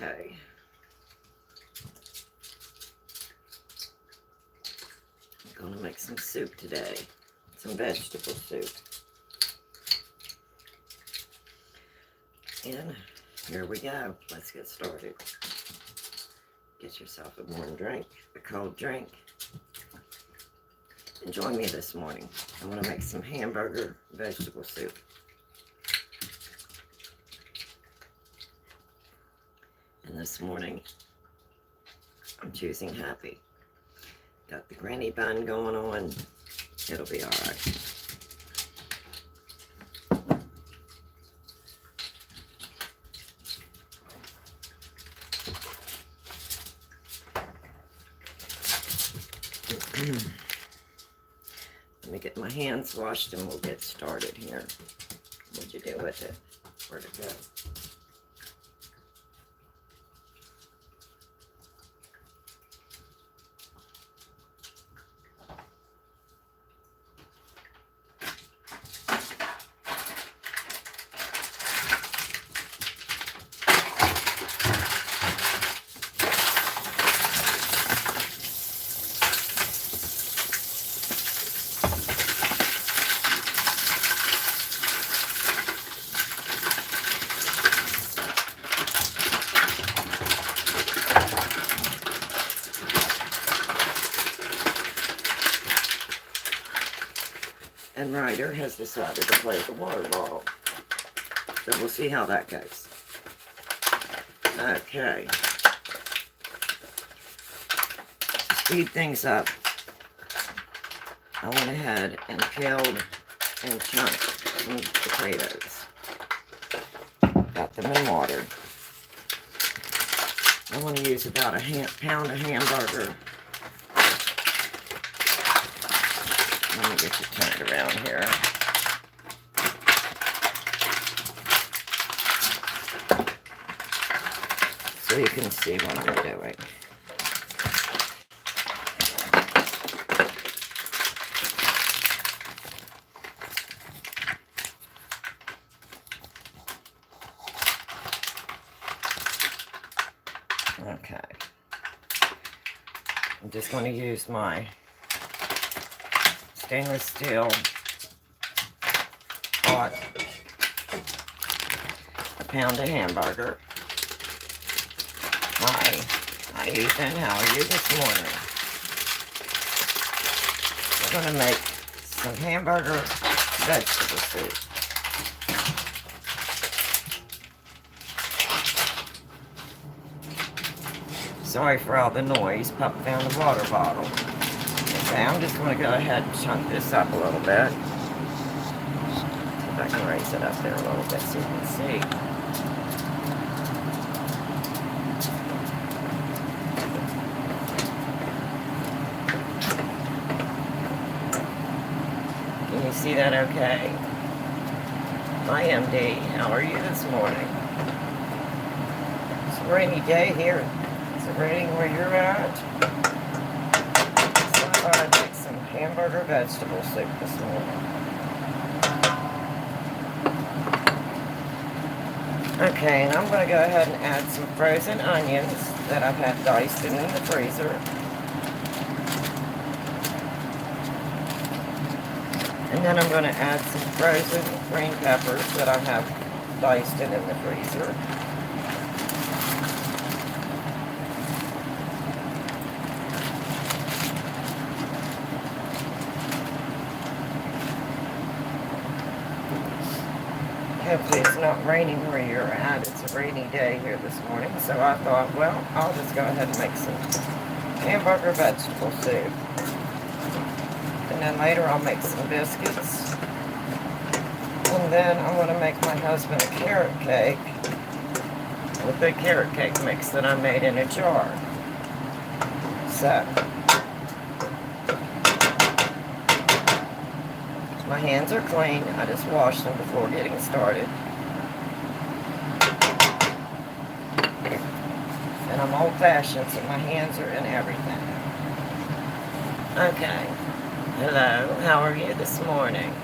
Okay. I'm going to make some soup today. Some vegetable soup. And here we go. Let's get started. Get yourself a warm drink, a cold drink. And join me this morning. I'm going to make some hamburger vegetable soup. And this morning, I'm choosing happy. Got the granny bun going on. It'll be all right. Let me get my hands washed and we'll get started here. What'd you do with it? Where'd it go? And Ryder has decided to play with the water bottle. So we'll see how that goes. Okay. To speed things up, I went ahead and peeled and chunked some potatoes. Got them in water. I want to use about a pound of hamburger. Let me get you turned around here. So you can see what I'm doing. Okay. I'm just going to use my stainless steel pot, a pound of hamburger. Hi Ethan, how are you this morning? We're going to make some hamburger vegetable soup. Sorry for all the noise, Pup found the water bottle. Okay, I'm just going to go ahead and chunk this up a little bit. See if I can raise it up there a little bit so you can see. Can you see that okay? Hi MD, how are you this morning? It's a rainy day here. Is it raining where you're at? So I thought I'd make some hamburger vegetable soup this morning. Okay, and I'm going to go ahead and add some frozen onions that I've had diced in the freezer. And then I'm going to add some frozen green peppers that I have diced in the freezer. Hopefully it's not raining where you're at. It's a rainy day here this morning. So I thought, well, I'll just go ahead and make some hamburger vegetable soup. And then later I'll make some biscuits. And then I'm going to make my husband a carrot cake with the carrot cake mix that I made in a jar. So, my hands are clean. I just washed them before getting started. And I'm old-fashioned, so my hands are in everything. Okay. Hello, how are you this morning?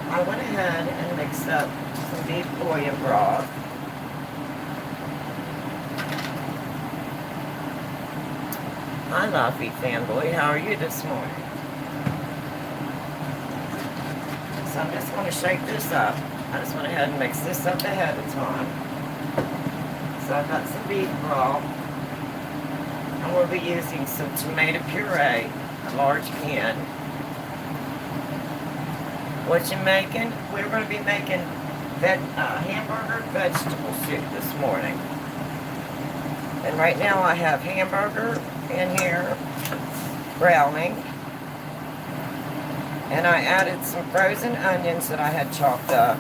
I went ahead and mixed up some beef bouillon broth Hi, Luffy fanboy. How are you this morning? So I'm just going to shake this up. I just went ahead and mix this up ahead of time. So I've got some beef broth. And we'll be using some tomato puree, a large can. What you making? We're going to be making hamburger vegetable soup this morning. And right now I have hamburger in here, browning. And I added some frozen onions that I had chopped up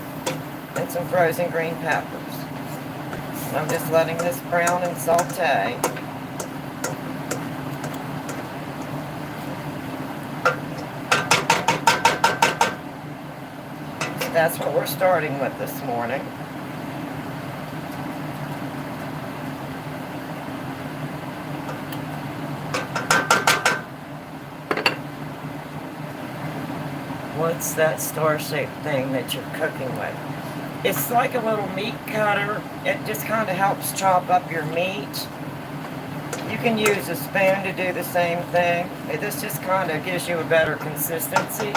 and some frozen green peppers. And I'm just letting this brown and saute. So that's what we're starting with this morning. What's that star-shaped thing that you're cooking with? It's like a little meat cutter. It just kind of helps chop up your meat. You can use a spoon to do the same thing. This just kind of gives you a better consistency.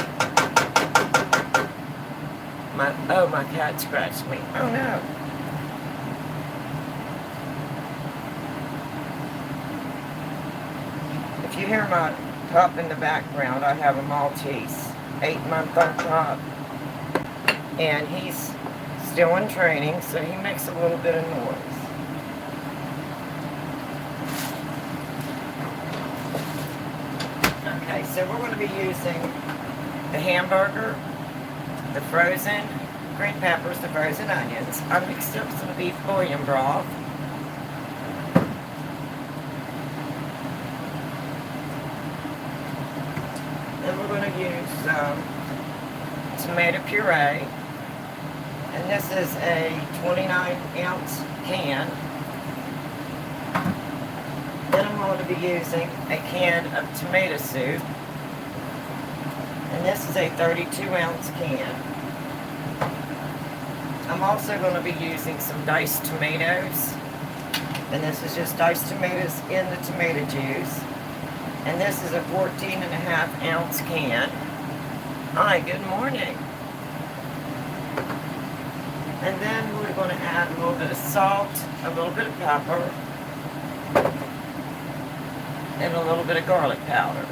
My cat scratched me. Oh no. If you hear my pup in the background, I have a Maltese. 8-month-old pup, and he's still in training, so he makes a little bit of noise. Okay, so we're going to be using the hamburger, the frozen green peppers, the frozen onions. I mixed up some beef bouillon broth. Then we're going to use tomato puree. And this is a 29-ounce can. Then I'm going to be using a can of tomato soup. And this is a 32-ounce can. I'm also going to be using some diced tomatoes. And this is just diced tomatoes in the tomato juice. And this is a 14.5-ounce can. Hi, good morning. And then we're going to add a little bit of salt, a little bit of pepper, and a little bit of garlic powder.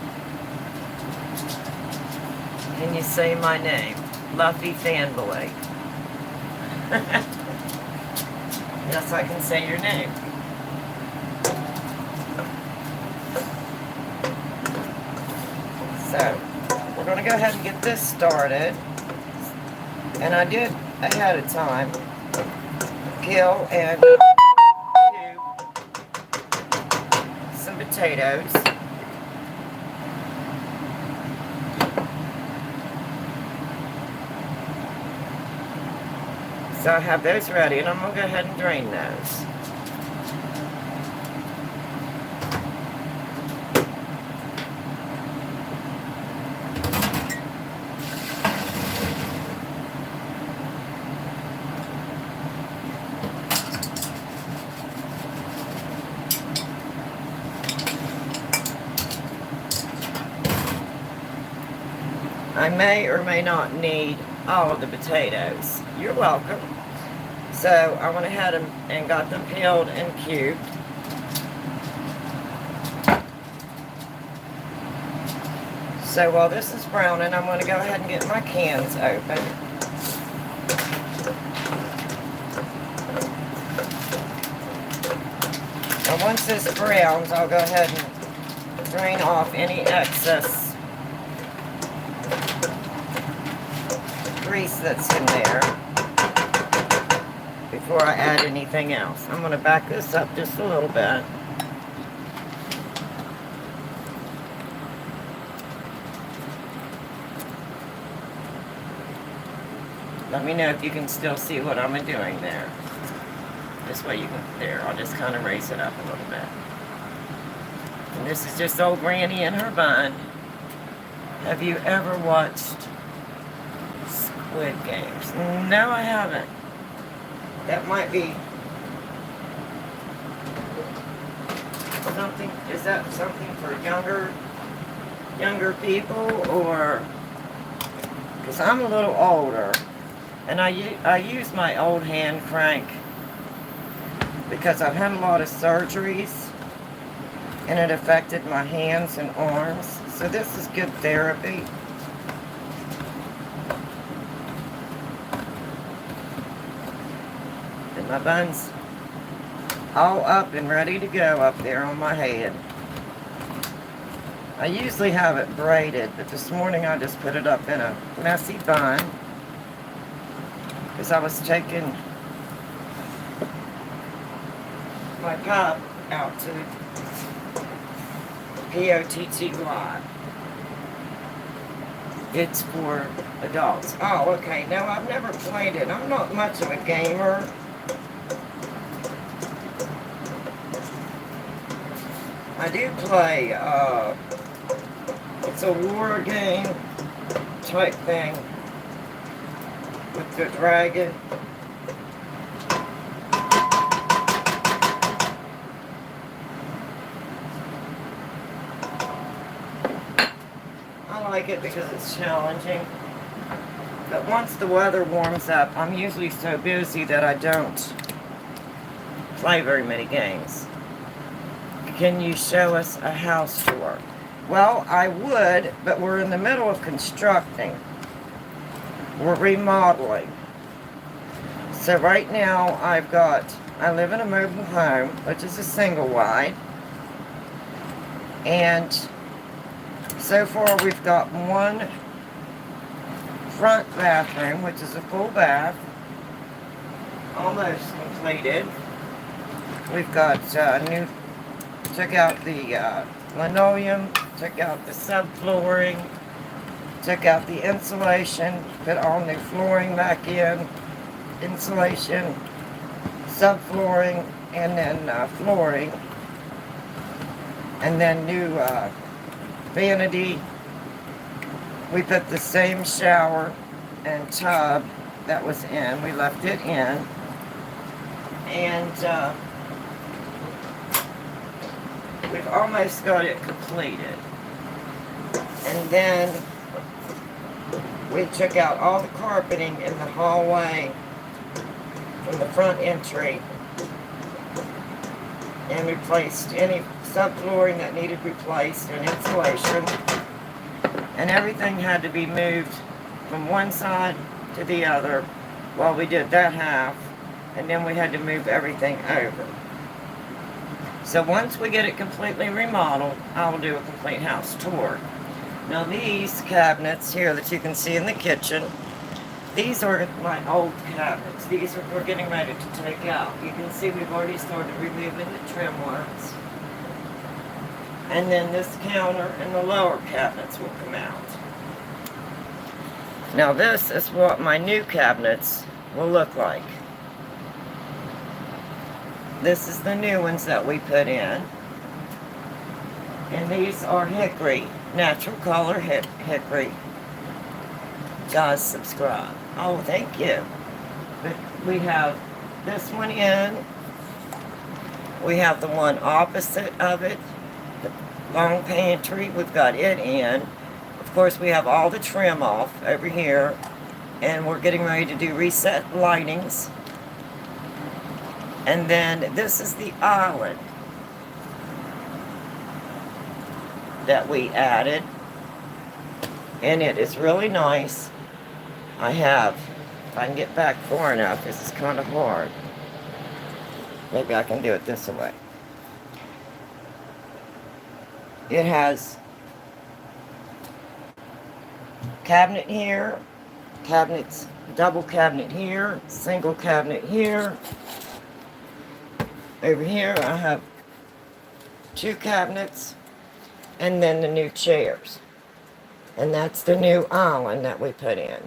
Can you say my name? Luffy Fanboy. Yes, I can say your name. So, we're going to go ahead and get this started. And I did, ahead of time, peel and cube some potatoes. So I have those ready, and I'm going to go ahead and drain those. I may or may not need all of the potatoes. You're welcome. So I went ahead and got them peeled and cubed. So while this is browning, I'm going to go ahead and get my cans open. And once this browns, I'll go ahead and drain off any excess grease that's in there before I add anything else. I'm going to back this up just a little bit. Let me know if you can still see what I'm doing there. This way you can, there, I'll just kind of raise it up a little bit. And this is just old Granny and her bun. Have you ever watched Squid Games? No, I haven't. That might be something, is that something for younger people, or, because I'm a little older, and I use my old hand crank because I've had a lot of surgeries, and it affected my hands and arms, so this is good therapy. And my bun's all up and ready to go up there on my head. I usually have it braided, but this morning I just put it up in a messy bun because I was taking my pup out to POTT It's for adults. Oh, okay. No, I've never played it. I'm not much of a gamer. I do play, it's a war game type thing with the dragon. I like it because it's challenging. But once the weather warms up, I'm usually so busy that I don't play very many games. Can you show us a house tour? Well, I would, but we're in the middle of constructing. We're remodeling. So right now I live in a mobile home, which is a single wide. And so far we've got one front bathroom, which is a full bath, almost completed. We've got took out the linoleum, took out the subflooring, took out the insulation, put all new flooring back in, insulation, subflooring, and then flooring, and then new vanity. We put the same shower and tub that was in, we left it in, and we've almost got it completed. And then we took out all the carpeting in the hallway from the front entry and replaced any subflooring that needed replaced and insulation. And everything had to be moved from one side to the other while we did that half, and then we had to move everything over. So once we get it completely remodeled, I will do a complete house tour. Now these cabinets here that you can see in the kitchen, these are my old cabinets. These we're getting ready to take out. You can see we've already started removing the trim works. And then this counter and the lower cabinets will come out. Now this is what my new cabinets will look like. This is the new ones that we put in. And these are hickory, natural color hickory. Guys, subscribe. Oh, thank you. But we have this one in. We have the one opposite of it, the long pantry. We've got it in. Of course, we have all the trim off over here. And we're getting ready to do reset lightings. And then this is the island that we added. And it is really nice. If I can get back far enough, this is kind of hard. Maybe I can do it this way. It has cabinet here, cabinets, double cabinet here, single cabinet here. Over here I have 2 cabinets and then the new chairs. And that's the new island that we put in.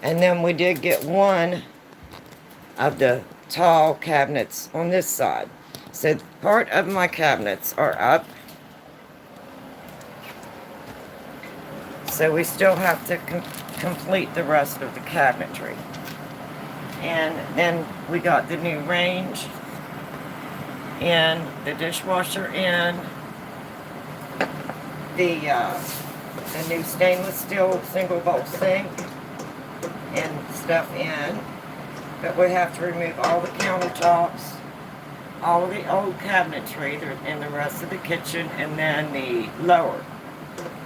And then we did get one of the tall cabinets on this side. So part of my cabinets are up. So we still have to complete the rest of the cabinetry. And then we got the new range. in the dishwasher in, the new stainless steel single bowl sink and stuff in. But we have to remove all the countertops, all of the old cabinetry in the rest of the kitchen, and then the lower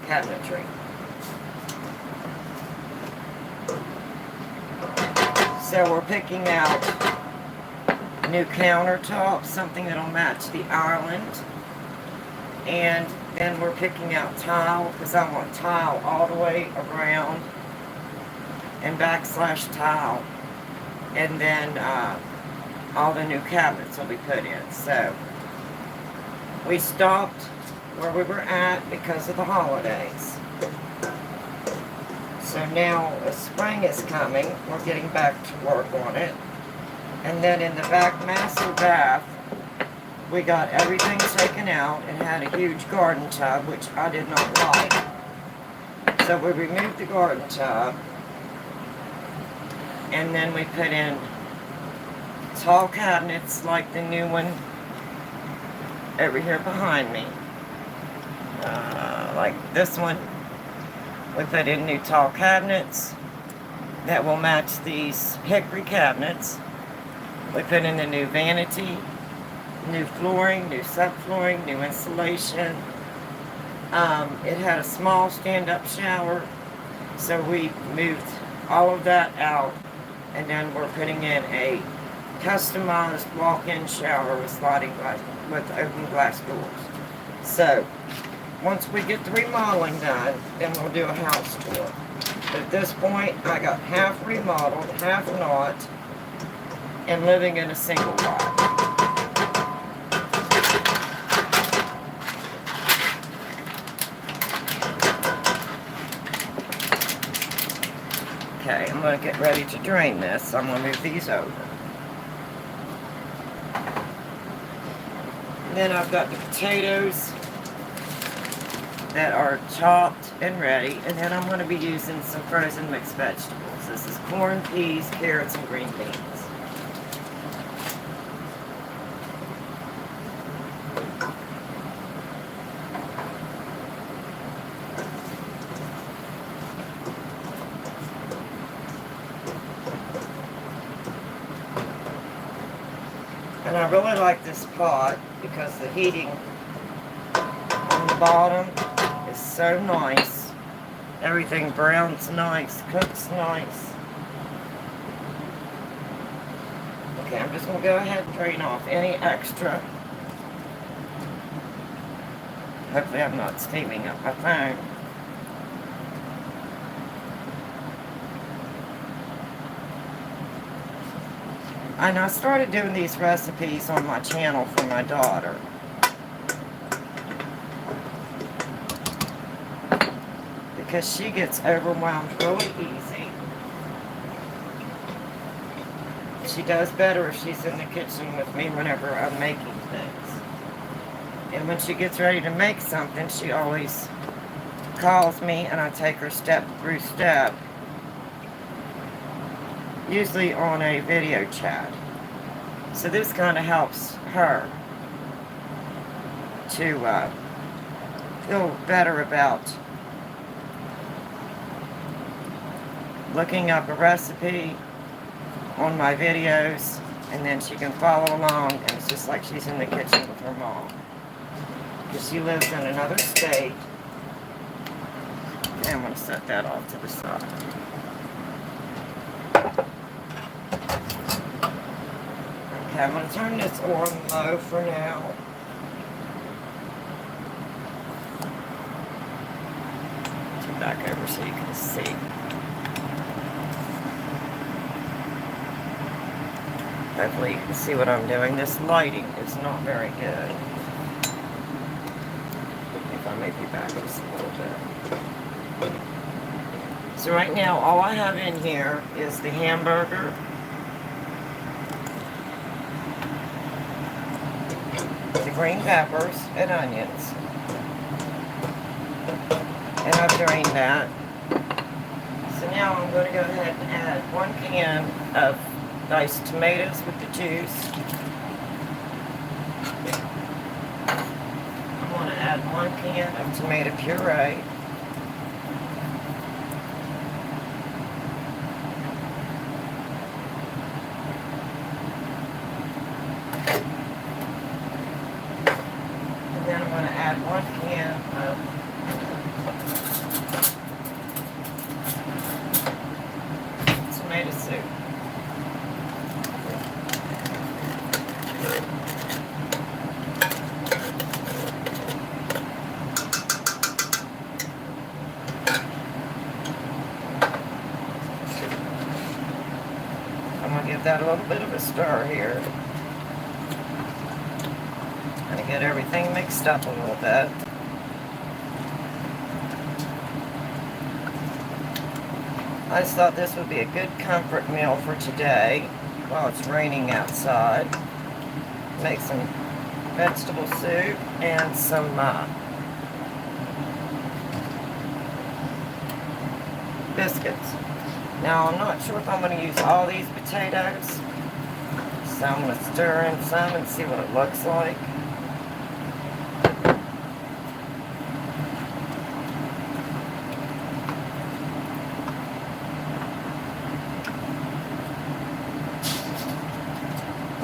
cabinetry. So we're picking out new countertops, something that'll match the island. And then we're picking out tile, because I want tile all the way around and backslash tile. And then all the new cabinets will be put in. So we stopped where we were at because of the holidays. So now as spring is coming, we're getting back to work on it. And then in the back master bath, we got everything taken out and had a huge garden tub, which I did not like. So we removed the garden tub, and then we put in tall cabinets like the new one over here behind me. Like this one. We put in new tall cabinets that will match these hickory cabinets. We put in the new vanity, new flooring, new subflooring, new insulation. It had a small stand-up shower, so we moved all of that out, and then we're putting in a customized walk-in shower with sliding glass, with open glass doors. So once we get the remodeling done, then we'll do a house tour. But at this point, I got half remodeled, half not, and living in a single wide. Okay, I'm going to get ready to drain this. I'm going to move these over. And then I've got the potatoes that are chopped and ready, and then I'm going to be using some frozen mixed vegetables. This is corn, peas, carrots, and green beans. And I really like this pot because the heating on the bottom is so nice. Everything browns nice, cooks nice. Okay, I'm just going to go ahead and drain off any extra. Hopefully I'm not steaming up my phone. And I started doing these recipes on my channel for my daughter. Because she gets overwhelmed really easy. She does better if she's in the kitchen with me whenever I'm making things. And when she gets ready to make something, she always calls me and I take her step through step. Usually on a video chat. So this kind of helps her to feel better about looking up a recipe on my videos, and then she can follow along, and it's just like she's in the kitchen with her mom. Because she lives in another state. And I'm going to set that off to the side. Okay, I'm going to turn this on low for now. Turn back over so you can see. Hopefully you can see what I'm doing. This lighting is not very good. If I may be back just a little bit. So right now, all I have in here is the hamburger, the green peppers and onions. And I've drained that. So now I'm going to go ahead and add 1 can of diced tomatoes with the juice. 1 can of tomato puree. And then I'm going to add 1 can of tomato soup. I'm going to give that a little bit of a stir here. Going to get everything mixed up a little bit. I just thought this would be a good comfort meal for today while it's raining outside. Make some vegetable soup and some biscuits. Now I'm not sure if I'm going to use all these potatoes, so I'm going to stir in some and see what it looks like.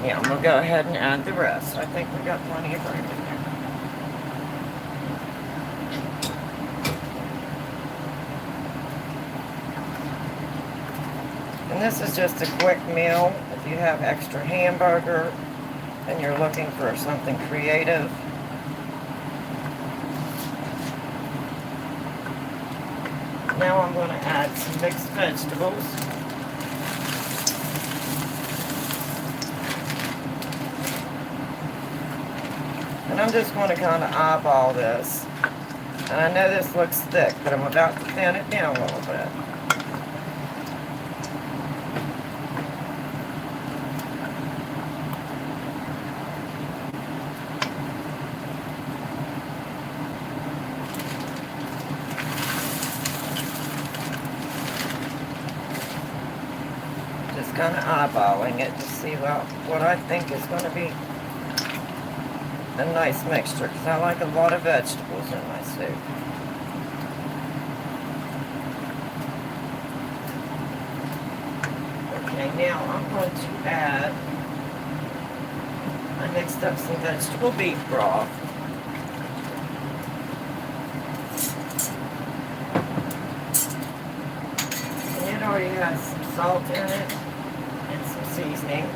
Yeah, I'm going to go ahead and add the rest. I think we got plenty of room in there. And this is just a quick meal. If you have extra hamburger and you're looking for something creative. Now I'm going to add some mixed vegetables. And I'm just going to kind of eyeball this. And I know this looks thick, but I'm about to thin it down a little bit. Just kind of eyeballing it to see what I think is going to be a nice mixture, because I like a lot of vegetables in my soup. Okay, now I'm going to add, I mixed up some vegetable beef broth. And it already has some salt in it and some seasoning.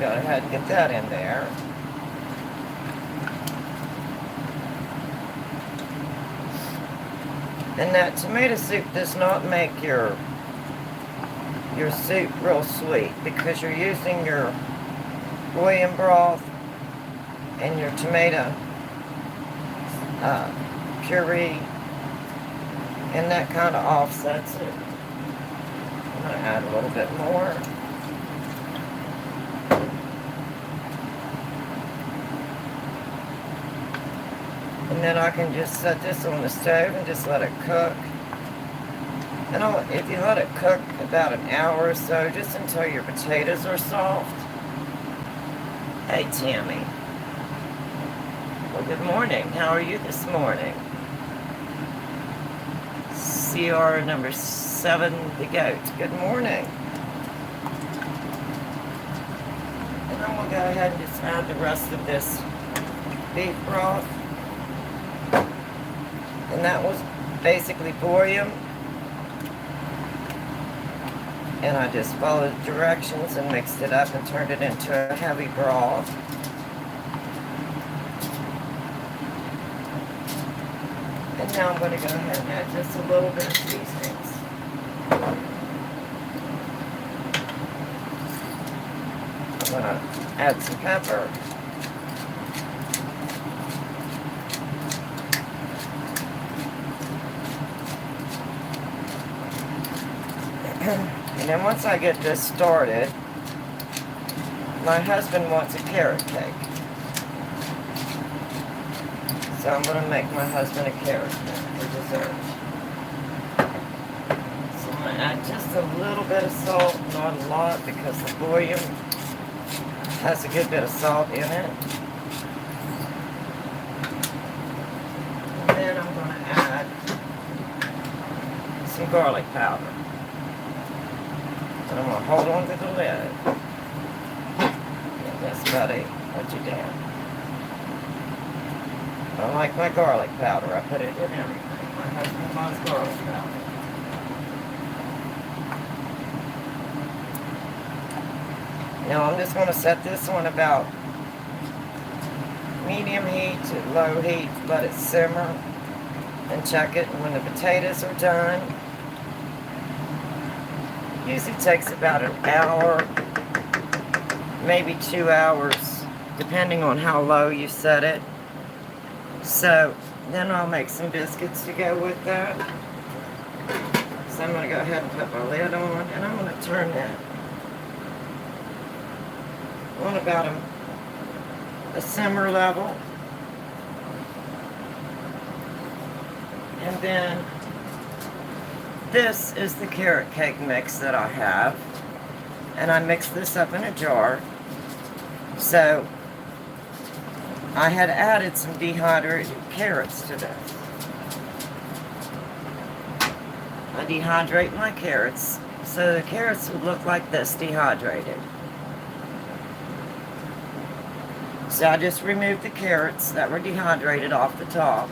Go ahead and get that in there. And that tomato soup does not make your soup real sweet because you're using your bouillon broth and your tomato puree, and that kind of offsets it. I'm going to add a little bit more. And then I can just set this on the stove and just let it cook. And if you let it cook about an hour or so, just until your potatoes are soft. Hey, Tammy. Well, good morning. How are you this morning? CR number 7, the goat. Good morning. And I'm going to go ahead and just add the rest of this beef broth. And that was basically bouillon. And I just followed directions and mixed it up and turned it into a heavy broth. And now I'm going to go ahead and add just a little bit of seasonings. I'm going to add some pepper. And then once I get this started, my husband wants a carrot cake. So I'm going to make my husband a carrot cake for dessert. So I'm going to add just a little bit of salt, not a lot, because the bouillon has a good bit of salt in it. And then I'm going to add some garlic powder. And I'm going to hold on to the lid. Get this, buddy. Put you down. I like my garlic powder. I put it in everything. My husband loves garlic powder. Now I'm just going to set this on about medium heat to low heat. Let it simmer and check it. And when the potatoes are done, usually takes about an hour, maybe 2 hours, depending on how low you set it. So then I'll make some biscuits to go with that. So I'm going to go ahead and put my lid on, and I'm going to turn that on about a simmer level. And then this is the carrot cake mix that I have. And I mixed this up in a jar. So I had added some dehydrated carrots to this. I dehydrate my carrots so the carrots would look like this, dehydrated. So I just removed the carrots that were dehydrated off the top.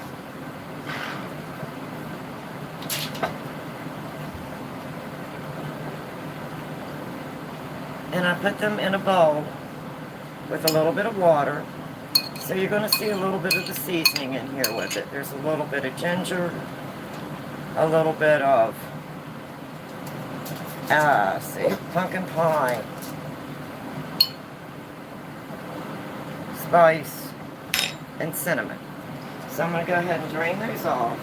And I put them in a bowl with a little bit of water. So you're going to see a little bit of the seasoning in here with it. There's a little bit of ginger, a little bit of, pumpkin pie, spice, and cinnamon. So I'm going to go ahead and drain those off.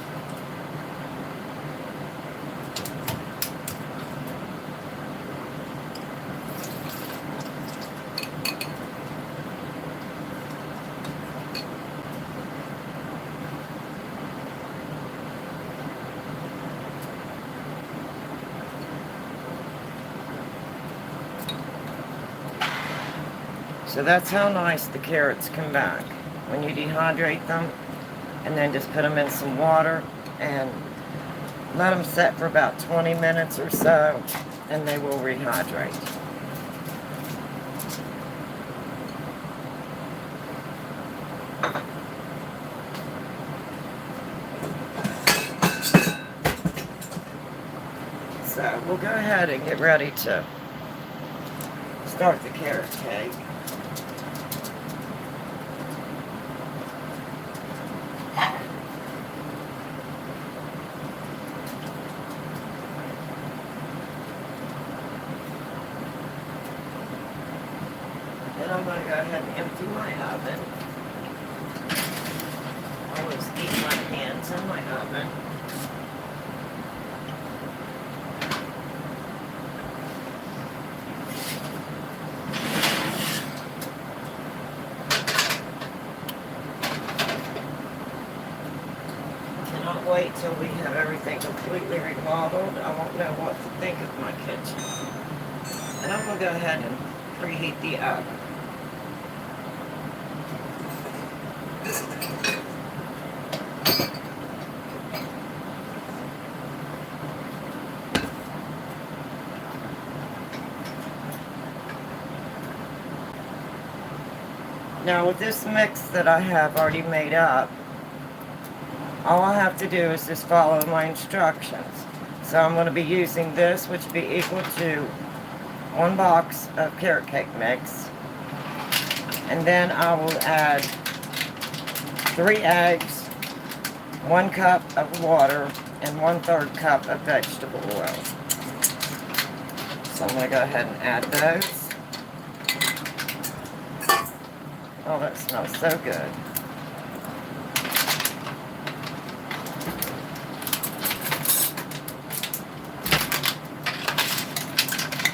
So that's how nice the carrots come back when you dehydrate them, and then just put them in some water and let them set for about 20 minutes or so, and they will rehydrate. So we'll go ahead and get ready to start the carrot cake. Then I'm going to go ahead and empty my oven. I always keep my hands in my oven. Cannot wait till we have everything completely remodeled. I won't know what to think of my kitchen. And I'm going to go ahead and preheat the oven. Now with this mix that I have already made up, all I have to do is just follow my instructions. So I'm going to be using this, which would be equal to 1 box of carrot cake mix. And then I will add 3 eggs, 1 cup of water, and 1/3 cup of vegetable oil. So I'm going to go ahead and add those. Oh, that smells so good.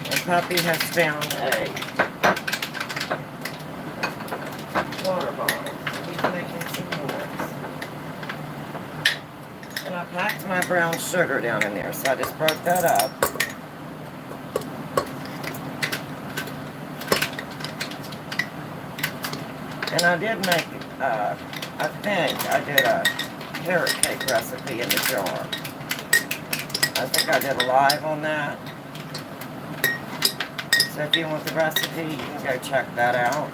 And Puppy has found a water bottle. He's making some noise. And I packed my brown sugar down in there, so I just broke that up. And I did make, I think I did a carrot cake recipe in the jar. I think I did a live on that. So if you want the recipe, you can go check that out.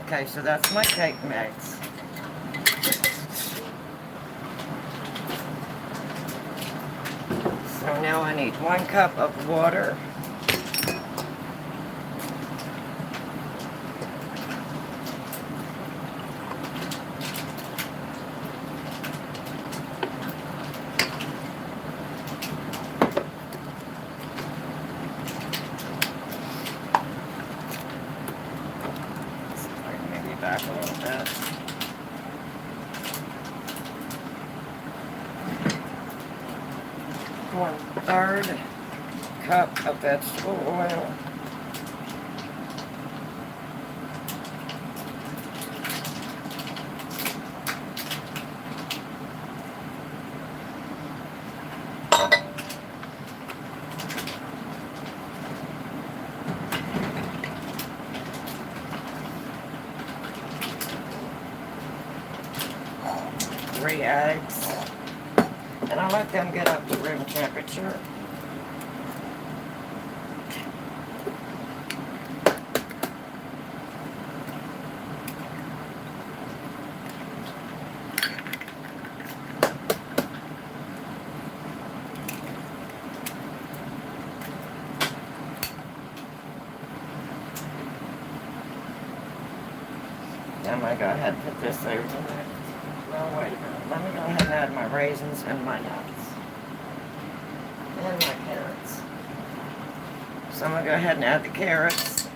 Okay, so that's my cake mix. So now I need 1 cup of water. Back a little bit. 1/3 cup of vegetable oil. Three eggs, and I let them get up to room temperature. Now I'm going to go ahead and put this over there. Well, wait a minute. Let me go ahead and add my raisins and my nuts. And my carrots. So I'm going to go ahead and add the carrots.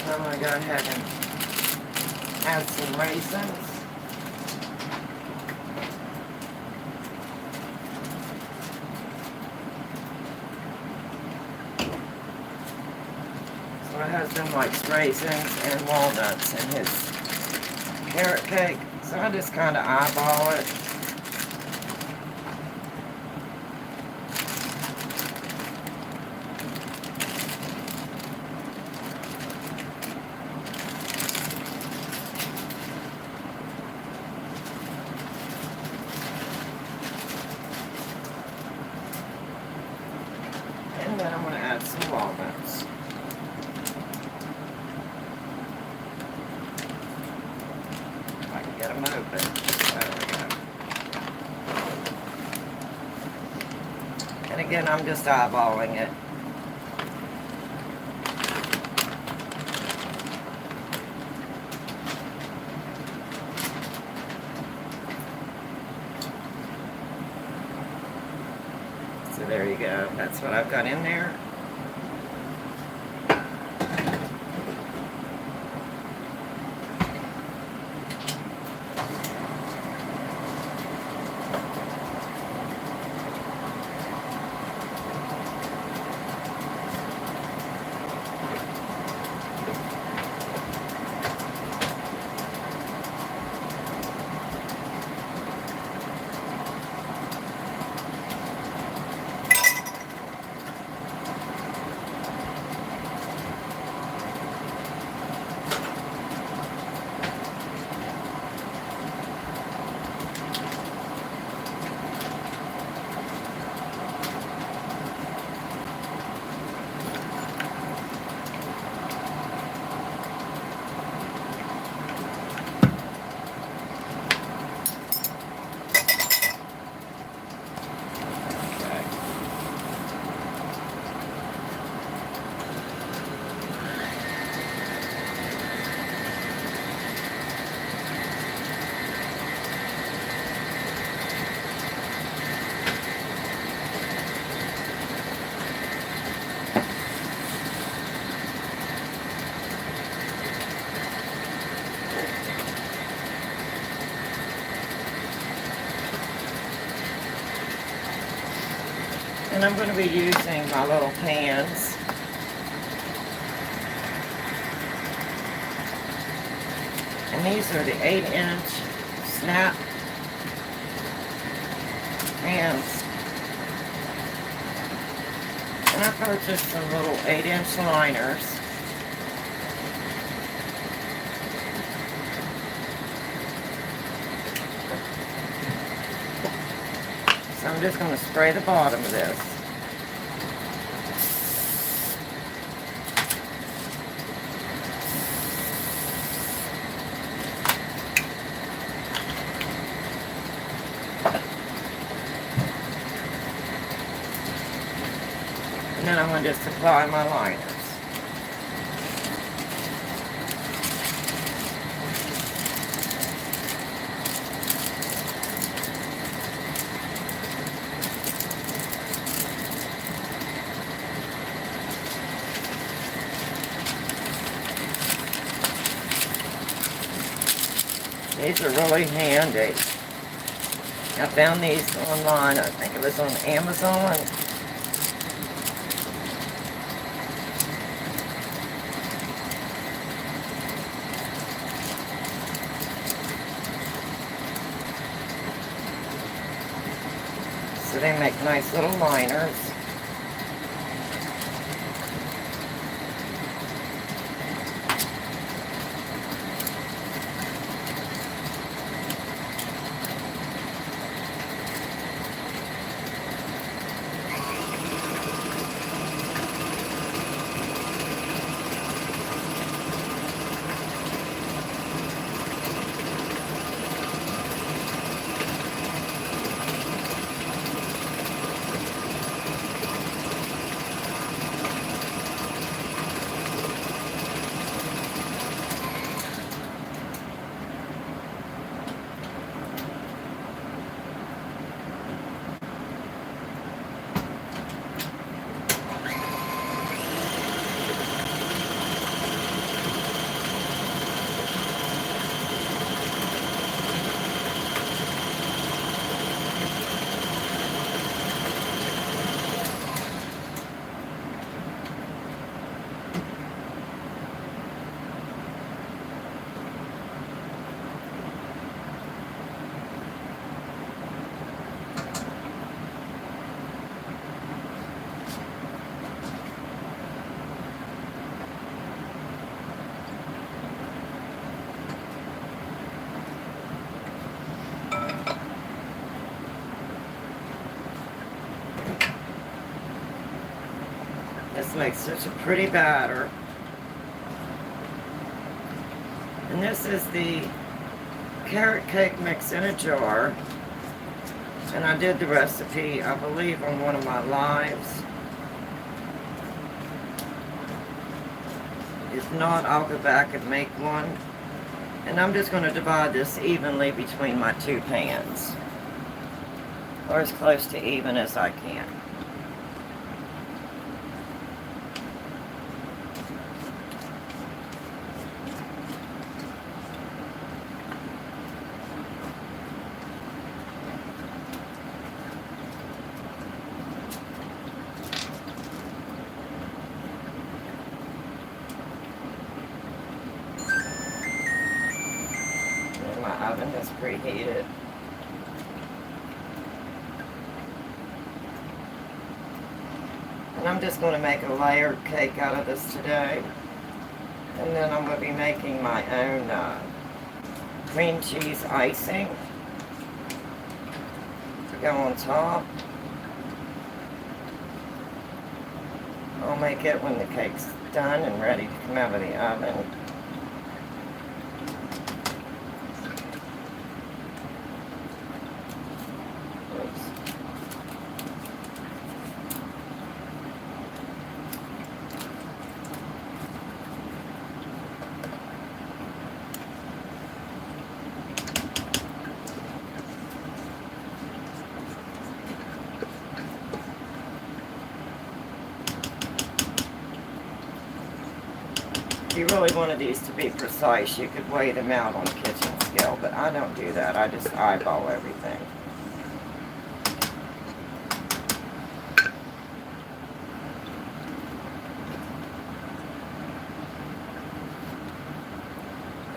So I'm going to go ahead and add some raisins. So my husband likes raisins and walnuts in his carrot cake. So I just kind of eyeball it. And then I'm going to add some walnuts. If I can get them open. There we go. And again, I'm just eyeballing it. So there you go. That's what I've got in there. And I'm going to be using my little pans. And these are the 8-inch snap hands. And I purchased some little 8-inch liners. So I'm just going to spray the bottom of this. And then I'm going to just apply my liners. These are really handy. I found these online. I think it was on Amazon. So they make nice little liners. This makes such a pretty batter. And this is the carrot cake mix in a jar. And I did the recipe, I believe, on one of my lives. If not, I'll go back and make one. And I'm just going to divide this evenly between my two pans. Or as close to even as I can. My oven is preheated. And I'm just going to make a layered cake out of this today. And then I'm going to be making my own cream cheese icing to go on top. I'll make it when the cake's done and ready to come out of the oven. If you really wanted these to be precise, you could weigh them out on a kitchen scale, but I don't do that. I just eyeball everything.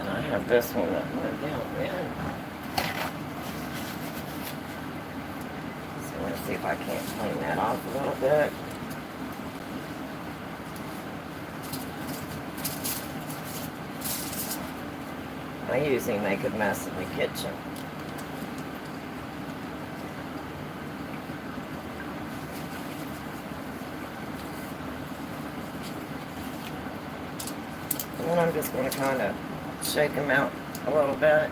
And I have this one that went down in. So let's see if I can't clean that off a little bit. I usually make a mess in the kitchen. And then I'm just going to kind of shake them out a little bit.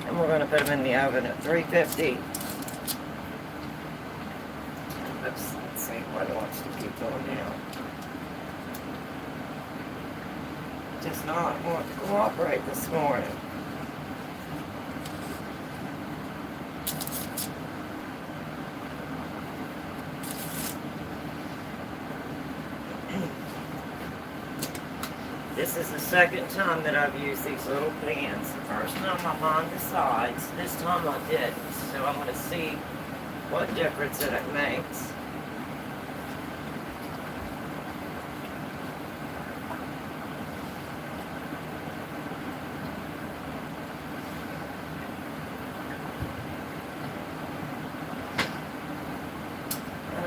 And we're going to put them in the oven at 350. Let's see what it wants to keep going down. Does not want to cooperate this morning. This is the second time that I've used these little pans. The first time I'm on the sides. This time I didn't. So I'm going to see what difference that it makes.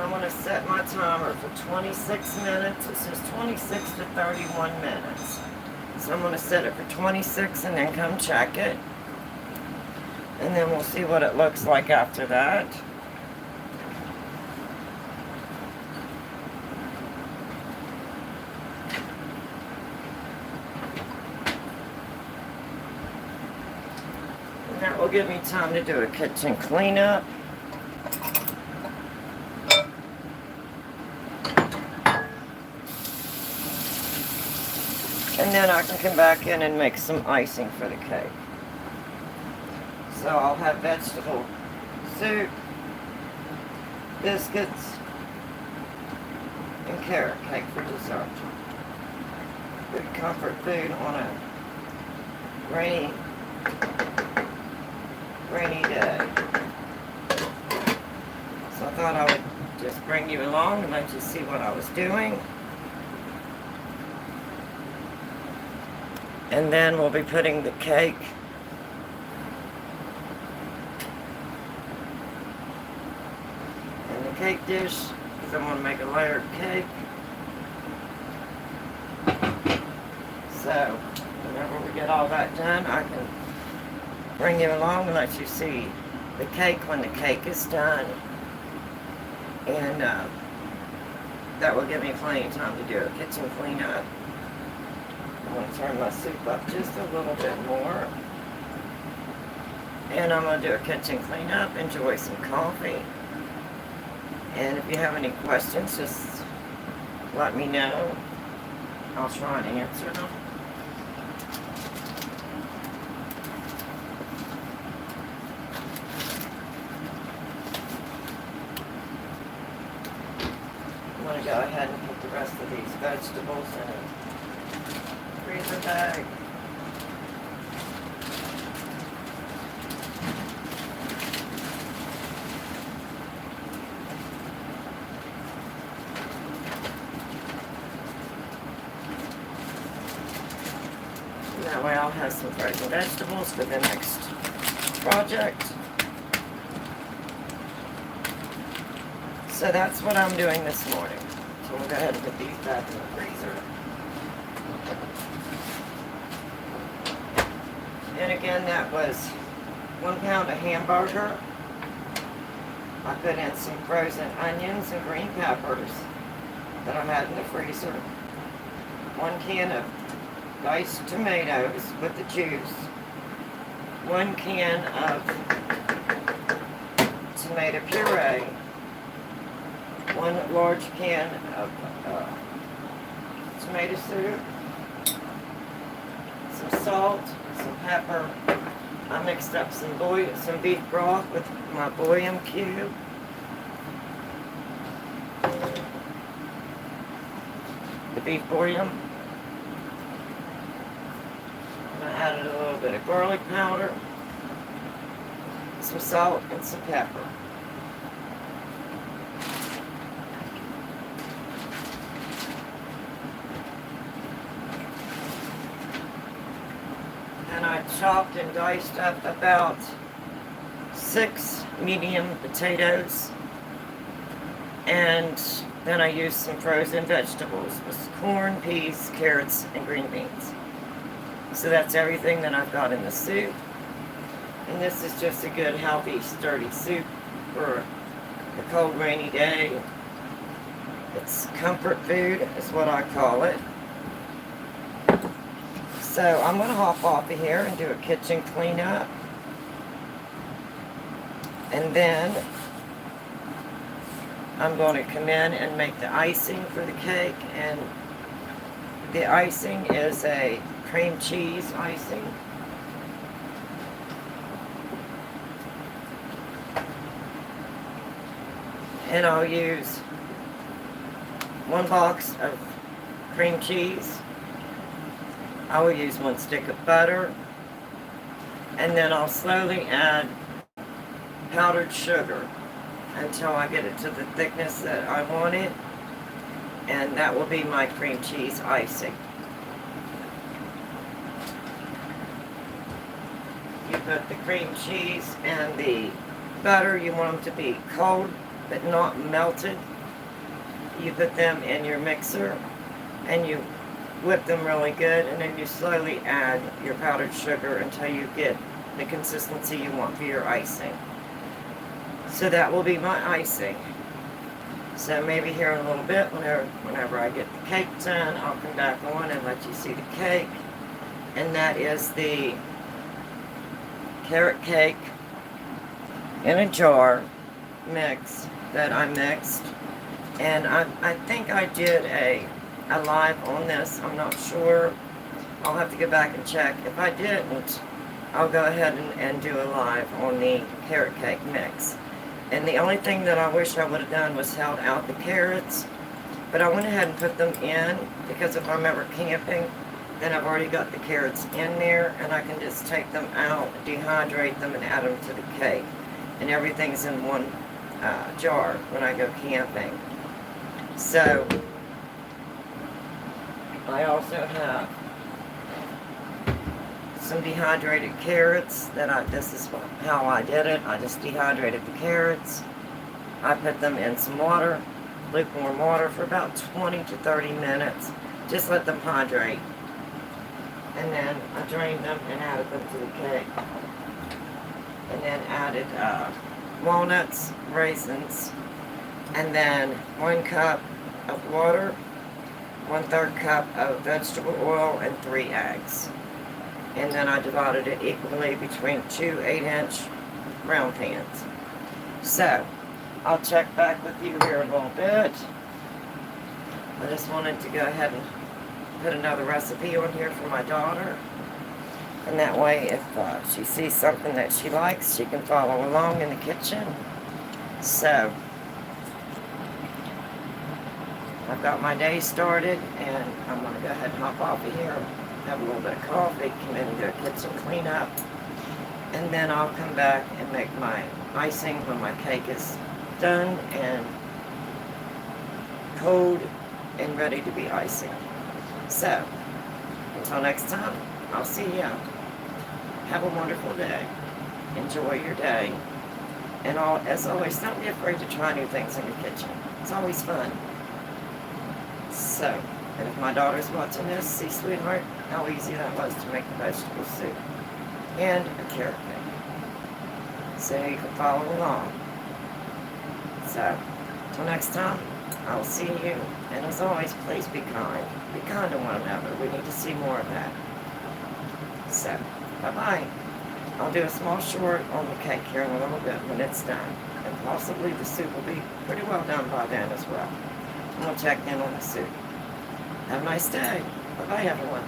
I'm going to set my timer for 26 minutes. It says 26 to 31 minutes. So I'm going to set it for 26 and then come check it. And then we'll see what it looks like after that. And that will give me time to do a kitchen cleanup. And then I can come back in and make some icing for the cake. So I'll have vegetable soup, biscuits, and carrot cake for dessert. Good comfort food on a rainy day. So I thought I would just bring you along and let you see what I was doing. And then we'll be putting the cake in the cake dish, because I want to make a layered cake. So, whenever we get all that done, I can bring you along and let you see the cake when the cake is done. And that will give me plenty of time to do a kitchen cleanup. I'm going to turn my soup up just a little bit more. And I'm going to do a kitchen cleanup, enjoy some coffee. And if you have any questions, just let me know. I'll try and answer them. I'm going to go ahead and put the rest of these vegetables in a freezer bag. That way I'll have some frozen vegetables for the next project. So that's what I'm doing this morning. So we'll go ahead and put these back in the freezer. And again, that was 1 pound of hamburger. I put in some frozen onions and green peppers that I had in the freezer. 1 can of diced tomatoes with the juice. 1 can of tomato puree. 1 large can of tomato soup. Some salt, some pepper. I mixed up some beef broth with my bouillon cube. The beef bouillon. And I added a little bit of garlic powder, some salt, and some pepper. and I chopped and diced up about 6 medium potatoes, and then I used some frozen vegetables with corn, peas, carrots, and green beans. So that's everything that I've got in the soup. And this is just a good, healthy, sturdy soup for a cold, rainy day. It's comfort food is what I call it. So I'm going to hop off of here and do a kitchen cleanup. And then I'm going to come in and make the icing for the cake. And the icing is a cream cheese icing. And I'll use 1 box of cream cheese. I will use 1 stick of butter. And then I'll slowly add powdered sugar until I get it to the thickness that I want it. And that will be my cream cheese icing. You put the cream cheese and the butter, you want them to be cold but not melted. You put them in your mixer and you whip them really good, and then you slowly add your powdered sugar until you get the consistency you want for your icing. So that will be my icing. So maybe here in a little bit, whenever I get the cake done, I'll come back on and let you see the cake. And that is the carrot cake in a jar mix that I mixed. And I think I did a live on this. I'm not sure. I'll have to go back and check. If I didn't, I'll go ahead and do a live on the carrot cake mix. And the only thing that I wish I would have done was held out the carrots. But I went ahead and put them in, because if I'm ever camping, then I've already got the carrots in there, and I can just take them out, dehydrate them, and add them to the cake. And everything's in one jar when I go camping. So I also have some dehydrated carrots this is how I did it. I just dehydrated the carrots. I put them in some water, lukewarm water, for about 20 to 30 minutes. Just let them hydrate. And then I drained them and added them to the cake. And then added walnuts, raisins, and then 1 cup of water, 1/3 cup of vegetable oil, and 3 eggs. And then I divided it equally between 2 8-inch round pans. So, I'll check back with you here in a little bit. I just wanted to go ahead and put another recipe on here for my daughter. And that way, if she sees something that she likes, she can follow along in the kitchen. So, I've got my day started, and I'm going to go ahead and hop off of here, have a little bit of coffee, come in and do a kitchen cleanup, and then I'll come back and make my icing when my cake is done and cold and ready to be icing. So, until next time, I'll see you. Have a wonderful day. Enjoy your day. And as always, don't be afraid to try new things in your kitchen. It's always fun. So, and if my daughter's watching this, see, sweetheart, how easy that was to make the vegetable soup. And a carrot cake. So you can follow along. So, till next time, I'll see you. And as always, please be kind. Be kind to one another. We need to see more of that. So, bye-bye. I'll do a small short on the cake here in a little bit when it's done. And possibly the soup will be pretty well done by then as well. And we'll check in on the soup. Have a nice day. Bye-bye, everyone.